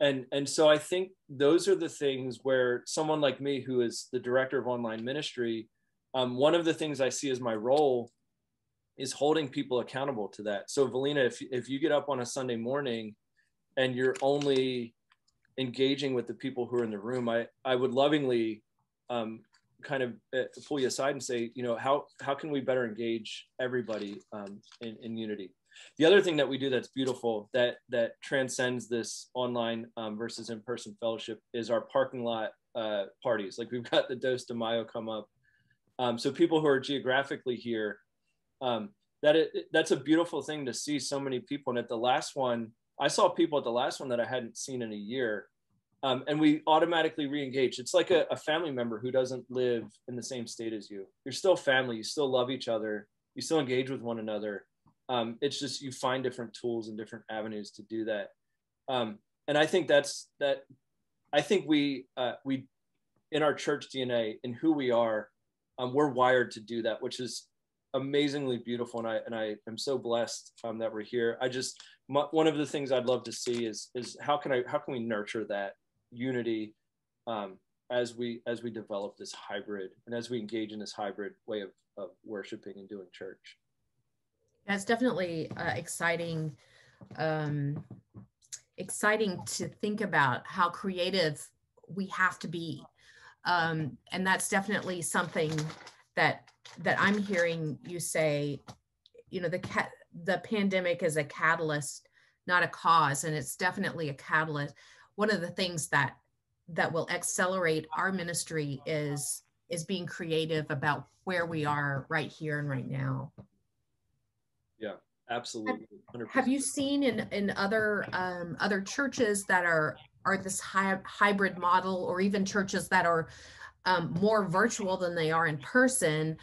And so I think those are the things where someone like me, who is the director of online ministry, one of the things I see as my role is holding people accountable to that. So Valina, if you get up on a Sunday morning and you're only engaging with the people who are in the room, I would lovingly kind of pull you aside and say, you know, how can we better engage everybody in unity? The other thing that we do that's beautiful, that transcends this online versus in-person fellowship, is our parking lot parties. Like, we've got the Dos de Mayo come up. So people who are geographically here, that's a beautiful thing to see so many people. And at the last one, I saw people at the last one that I hadn't seen in a year. And we automatically re-engage. It's like a family member who doesn't live in the same state as you. You're still family. You still love each other. You still engage with one another. It's just, you find different tools and different avenues to do that. And I think I think we in our church DNA, in who we are, we're wired to do that, which is amazingly beautiful. And I am so blessed that we're here. One of the things I'd love to see is how can we nurture that unity as we develop this hybrid, and as we engage in this hybrid way of worshiping and doing church. That's definitely exciting to think about how creative we have to be. And that's definitely something that I'm hearing you say, you know, the pandemic is a catalyst, not a cause. And it's definitely a catalyst. One of the things that will accelerate our ministry is being creative about where we are right here and right now. Yeah, absolutely. 100%. Have you seen in other churches that are this hybrid model, or even churches that are more virtual than they are in person,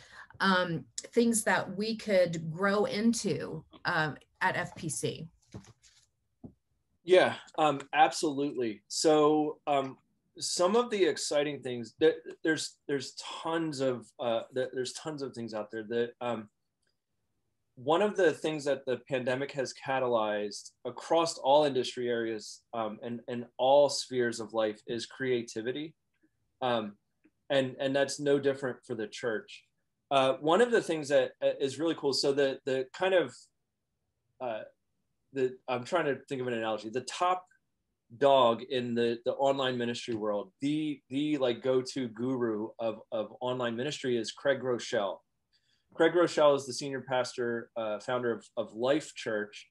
things that we could grow into at FPC? Yeah, absolutely. So some of the exciting things, there's tons of things out there that one of the things that the pandemic has catalyzed across all industry areas and all spheres of life is creativity. And that's no different for the church. One of the things that is really cool, so the kind of, I'm trying to think of an analogy, the top dog in the online ministry world, the like go-to guru of online ministry is Craig Groeschel. Craig Groeschel is the senior pastor, founder of Life Church.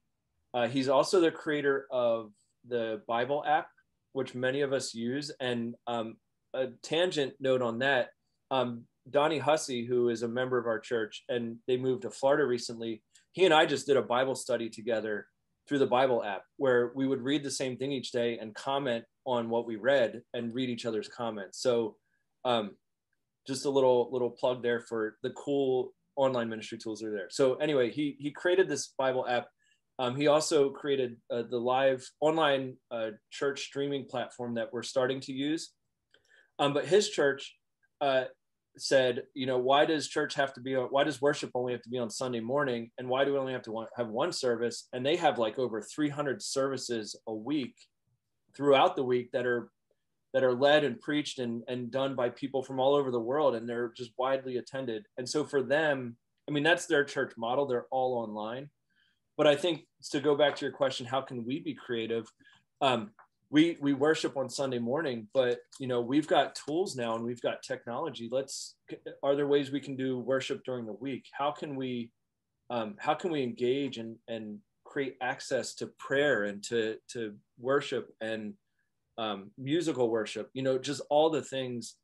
He's also the creator of the Bible app, which many of us use. And a tangent note on that, Donnie Hussey, who is a member of our church, and they moved to Florida recently, he and I just did a Bible study together through the Bible app, where we would read the same thing each day and comment on what we read and read each other's comments. So just a little plug there for the cool online ministry tools that are there. So anyway, he created this Bible app. He also created the live online church streaming platform that we're starting to use. But his church said, you know, why does worship only have to be on Sunday morning? And why do we only have to have one service? And they have like over 300 services a week throughout the week that are led and preached and done by people from all over the world. And they're just widely attended. And so for them, I mean, that's their church model. They're all online. But I think, to go back to your question, how can we be creative? We worship on Sunday morning, but you know, we've got tools now and we've got technology. Are there ways we can do worship during the week? How can we engage and create access to prayer and to worship and musical worship? You know, just all the things.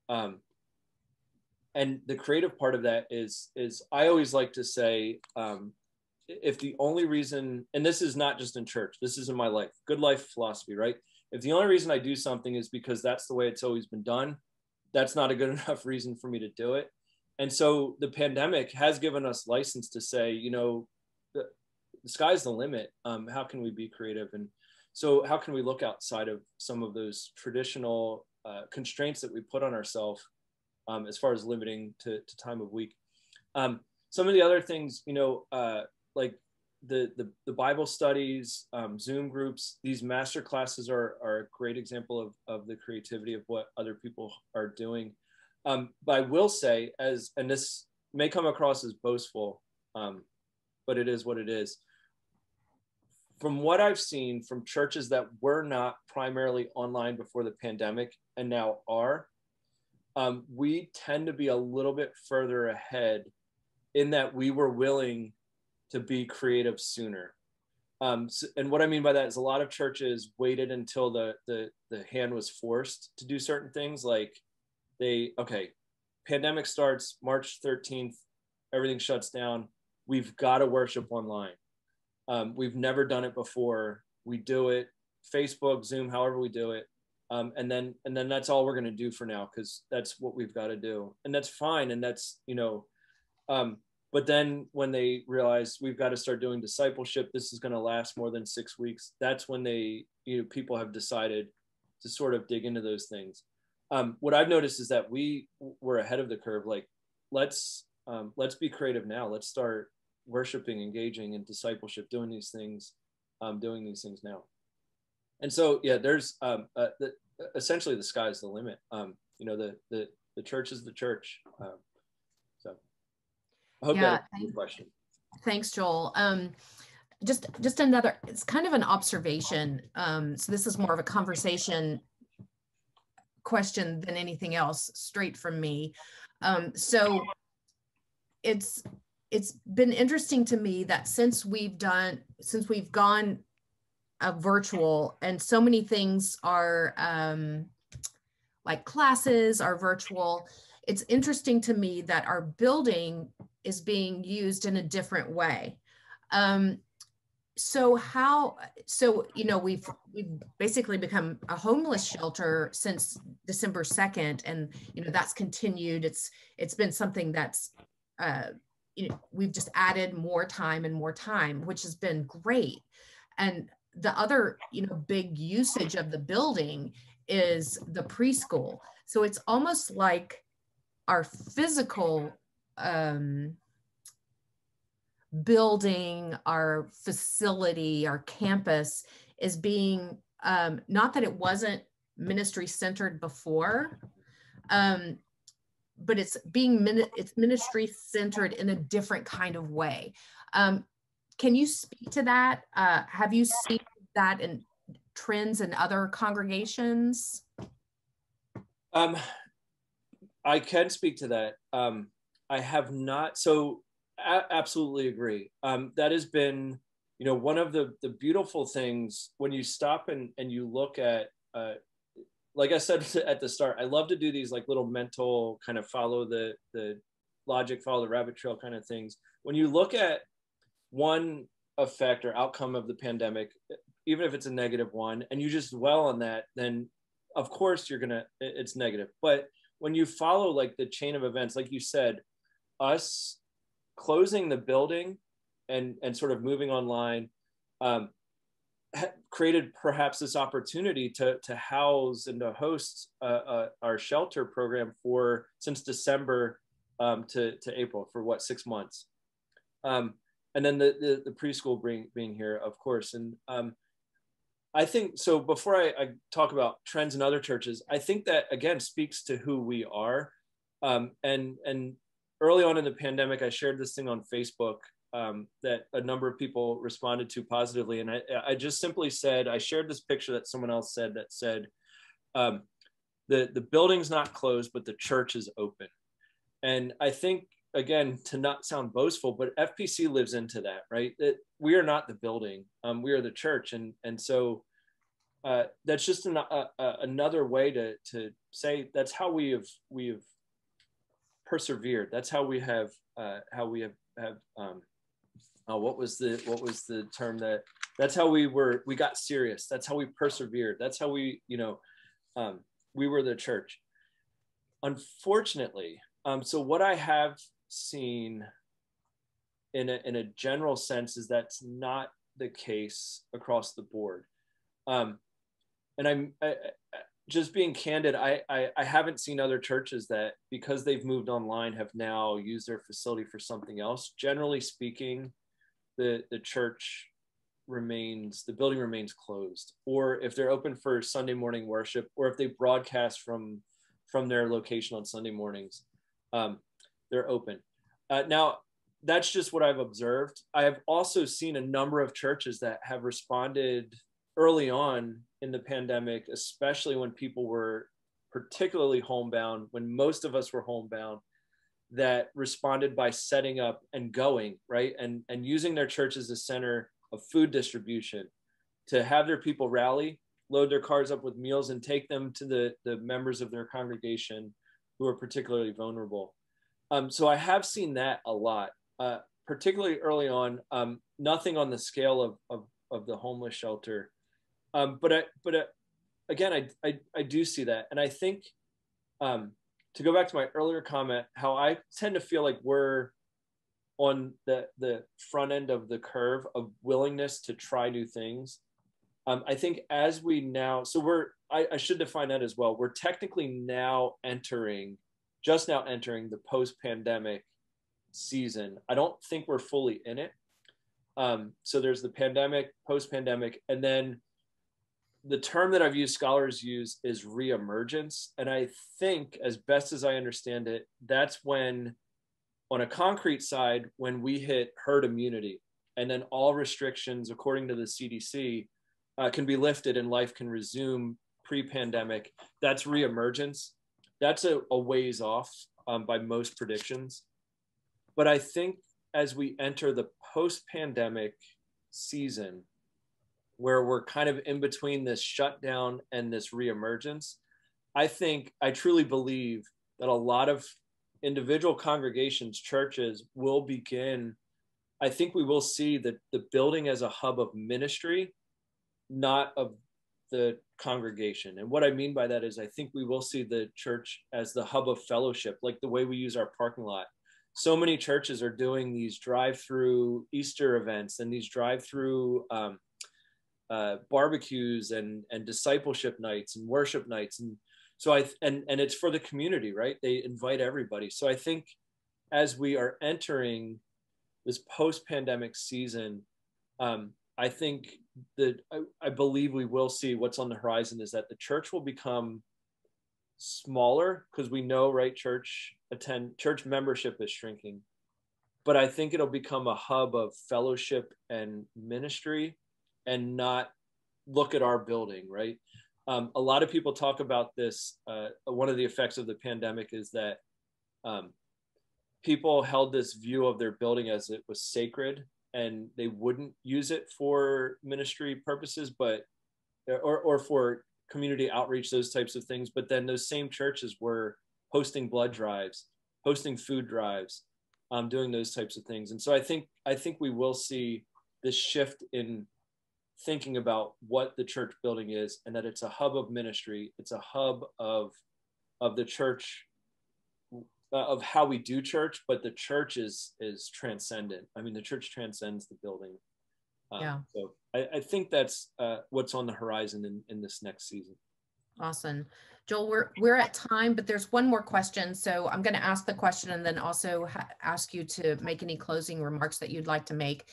And the creative part of that is I always like to say, if the only reason, and this is not just in church, this is in my life, good life philosophy, right? If the only reason I do something is because that's the way it's always been done, that's not a good enough reason for me to do it. And so the pandemic has given us license to say, you know, the sky's the limit. How can we be creative? And so how can we look outside of some of those traditional constraints that we put on ourselves as far as limiting to time of week? Some of the other things, you know, like the Bible studies, Zoom groups, these master classes are a great example of the creativity of what other people are doing. But I will say, and this may come across as boastful, but it is what it is. From what I've seen from churches that were not primarily online before the pandemic and now are, we tend to be a little bit further ahead in that we were willing to be creative sooner. And what I mean by that is a lot of churches waited until the hand was forced to do certain things. Like pandemic starts March 13th, everything shuts down. We've got to worship online. We've never done it before. We do it, Facebook, Zoom, however we do it. And then that's all we're going to do for now, because that's what we've got to do. And that's fine. And that's, but then when they realize we've got to start doing discipleship, this is going to last more than 6 weeks. That's when people have decided to sort of dig into those things. What I've noticed is that we were ahead of the curve. Like, let's be creative now. Let's start worshiping, engaging in discipleship, doing these things now. And so, yeah, there's essentially the sky's the limit. The church is the church. So I hope that answers your question. Thanks, Joel. Just another, it's kind of an observation. So this is more of a conversation question than anything else, straight from me. So it's been interesting to me that since we've gone virtual, and so many things are like classes are virtual, it's interesting to me that our building is being used in a different way. So we've basically become a homeless shelter since December 2nd, and that's continued. It's been something that's we've just added more time and more time, which has been great. And the other big usage of the building is the preschool. So it's almost like our physical building, our facility, our campus is being, not that it wasn't ministry centered before, but it's ministry centered in a different kind of way. Can you speak to that? Have you seen that in trends in other congregations? I can speak to that. I have not. So absolutely agree. That has been, one of the beautiful things when you stop and you look at, like I said at the start, I love to do these like little mental kind of follow the logic, follow the rabbit trail kind of things. When you look at one effect or outcome of the pandemic, even if it's a negative one, and you just dwell on that, then of course it's negative. But when you follow like the chain of events, like you said, us closing the building and sort of moving online created perhaps this opportunity to house and to host our shelter program since December to April for 6 months. And then the preschool being here, of course. And I think, so before I talk about trends in other churches, I think that again speaks to who we are. And early on in the pandemic, I shared this thing on Facebook that a number of people responded to positively. And I just simply said, I shared this picture that someone else said that said, the building's not closed, but the church is open. And I think, again, to not sound boastful, but FPC lives into that, right? That we are not the building, we are the church. And so that's just another way to say that's how we have persevered. That's how we have what was the term that's how we got serious. That's how we persevered. That's how we were the church. Unfortunately, so what I have seen in a general sense is that's not the case across the board. And I'm just being candid, I haven't seen other churches that, because they've moved online, have now used their facility for something else. Generally speaking, the building remains closed. Or if they're open for Sunday morning worship, or if they broadcast from their location on Sunday mornings, they're open. Now, that's just what I've observed. I have also seen a number of churches that have responded early on in the pandemic, especially when people were particularly homebound, when most of us were homebound, that responded by setting up and going, right? And using their church as a center of food distribution to have their people rally, load their cars up with meals, and take them to the members of their congregation who are particularly vulnerable. So I have seen that a lot, particularly early on. Nothing on the scale of the homeless shelter, but again, I do see that, and I think to go back to my earlier comment, how I tend to feel like we're on the front end of the curve of willingness to try new things. I think as we now, so I should define that as well. We're technically just now entering the post-pandemic season. I don't think we're fully in it. So there's the pandemic, post-pandemic, and then the term that I've used, scholars use, is reemergence. And I think, as best as I understand it, that's when, on a concrete side, when we hit herd immunity, and then all restrictions, according to the CDC, can be lifted and life can resume pre-pandemic. That's reemergence. That's a ways off by most predictions. But I think as we enter the post-pandemic season, where we're kind of in between this shutdown and this reemergence, I truly believe that a lot of individual congregations, churches will begin, I think we will see the building as a hub of ministry, not of the congregation. And what I mean by that is I think we will see the church as the hub of fellowship, like the way we use our parking lot. So many churches are doing these drive-through Easter events and these drive-through barbecues and discipleship nights and worship nights. And so and it's for the community, right? They invite everybody. So I think as we are entering this post-pandemic season, I think that I believe we will see what's on the horizon is that the church will become smaller, because we know, right, church membership is shrinking. But I think it'll become a hub of fellowship and ministry, and not look at our building, right? A lot of people talk about this. One of the effects of the pandemic is that people held this view of their building as it was sacred, and they wouldn't use it for ministry purposes, or for community outreach, those types of things. But then those same churches were hosting blood drives, hosting food drives, doing those types of things. And so I think we will see this shift in thinking about what the church building is, and that it's a hub of ministry. It's a hub of the church, of how we do church, but the church is transcendent. I mean, the church transcends the building. So I think that's what's on the horizon in this next season. Awesome. Joel, we're at time, but there's one more question. So I'm going to ask the question and then also ask you to make any closing remarks that you'd like to make.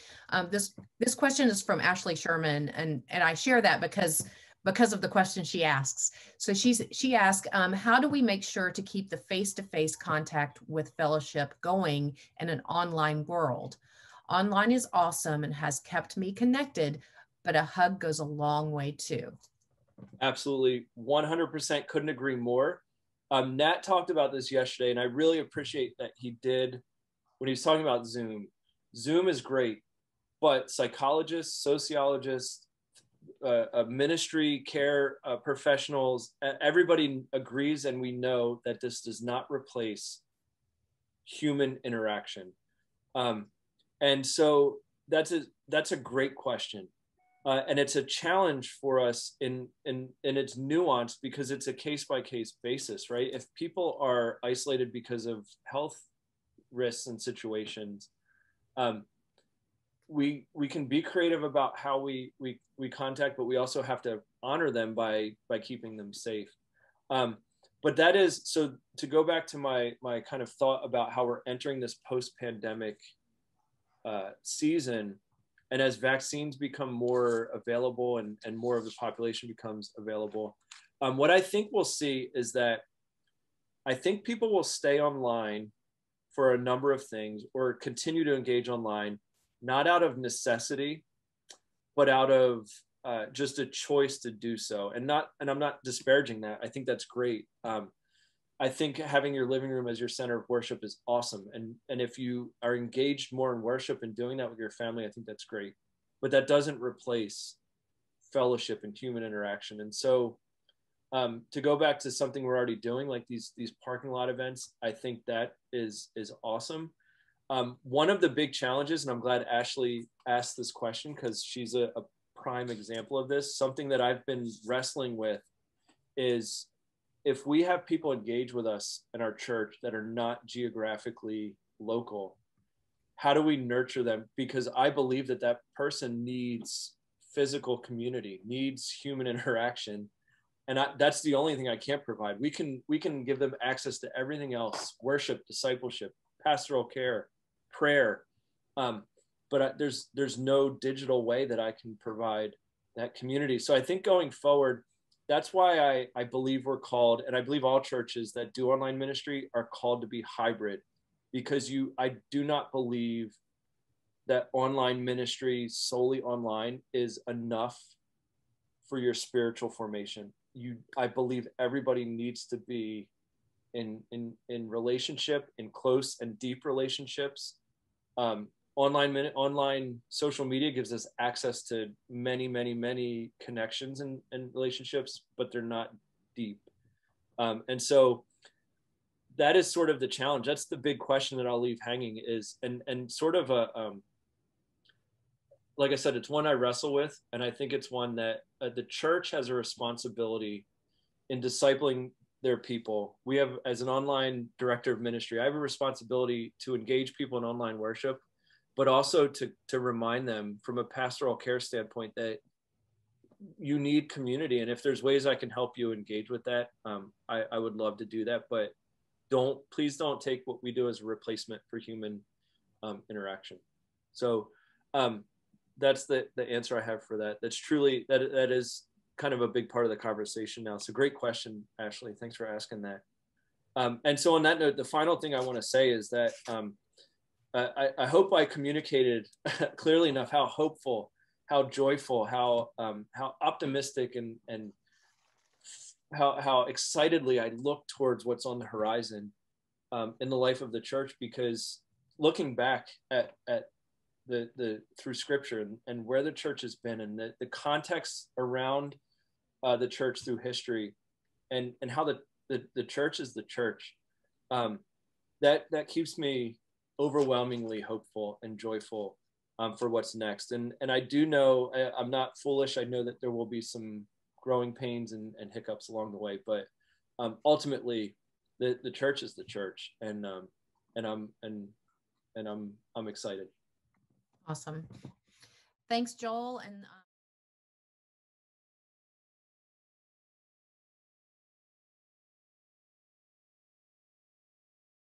This question is from Ashley Sherman, and I share that because of the question she asks. So she asked, how do we make sure to keep the face-to-face contact with fellowship going in an online world? Online is awesome and has kept me connected, but a hug goes a long way too. Absolutely. 100% couldn't agree more. Nat talked about this yesterday, and I really appreciate that he did when he was talking about Zoom. Zoom is great, but psychologists, sociologists, ministry care professionals, everybody agrees, and we know that this does not replace human interaction. And so that's a great question. And it's a challenge for us in its nuance, because it's a case-by-case basis, right? If people are isolated because of health risks and situations, we can be creative about how we contact, but we also have to honor them by keeping them safe. But that is, so to go back to my kind of thought about how we're entering this post-pandemic season, and as vaccines become more available and more of the population becomes available, what I think we'll see is that I think people will stay online for a number of things, or continue to engage online, not out of necessity, but out of just a choice to do so. And I'm not disparaging that. I think that's great. I think having your living room as your center of worship is awesome. And if you are engaged more in worship and doing that with your family, I think that's great. But that doesn't replace fellowship and human interaction. And so to go back to something we're already doing, like these parking lot events, I think that is awesome. One of the big challenges, and I'm glad Ashley asked this question because she's a prime example of this, something that I've been wrestling with is, if we have people engage with us in our church that are not geographically local, how do we nurture them? Because I believe that that person needs physical community, needs human interaction. And that's the only thing I can't provide. We can give them access to everything else: worship, discipleship, pastoral care, prayer. But there's no digital way that I can provide that community. So I think going forward, that's why I believe we're called, and I believe all churches that do online ministry are called to be hybrid, because I do not believe that online ministry solely online is enough for your spiritual formation. I believe everybody needs to be in relationship, in close and deep relationships. Online social media gives us access to many connections and relationships, but they're not deep. And so that is sort of the challenge. That's the big question that I'll leave hanging is, and sort of like I said, it's one I wrestle with. And I think it's one that the church has a responsibility in discipling their people. We have, as an online director of ministry, I have a responsibility to engage people in online worship, but also to remind them from a pastoral care standpoint that you need community. And if there's ways I can help you engage with that, I would love to do that. But please don't take what we do as a replacement for human interaction. So that's the answer I have for that. That's truly, that is kind of a big part of the conversation now. So great question, Ashley. Thanks for asking that. And so on that note, the final thing I want to say is that I hope I communicated clearly enough how hopeful, how joyful, how optimistic, and how excitedly I look towards what's on the horizon in the life of the church. Because looking back at the through Scripture and where the church has been, and the context around the church through history, and how the church is the church, that keeps me overwhelmingly hopeful and joyful for what's next. And I do know, I'm not foolish. I know that there will be some growing pains and hiccups along the way, but ultimately the church is the church, and I'm excited. Awesome. Thanks, Joel. And